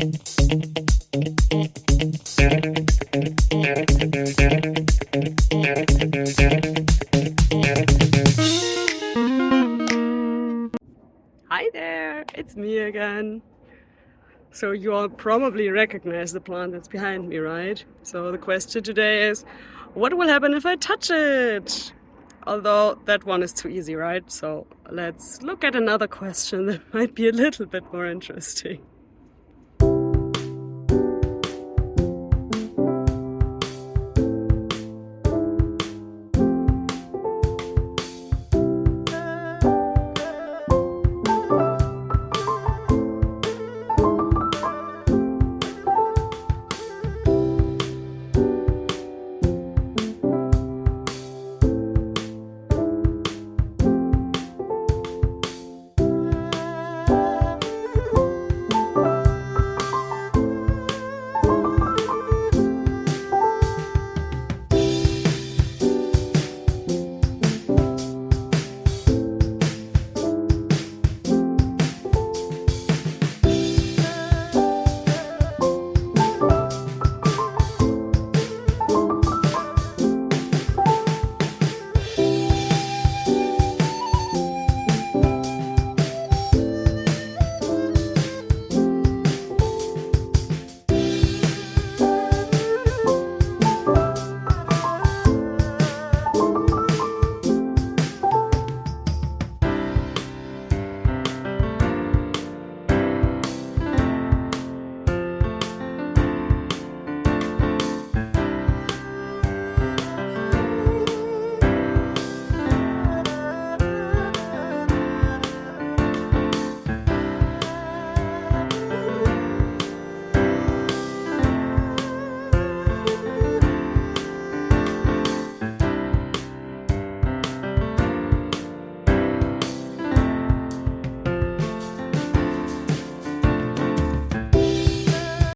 Hi there, it's me again. So you all probably recognize the plant that's behind me, right? So the question today is, what will happen if I touch it? Although that one is too easy, right? So let's look at another question that might be a little bit more interesting.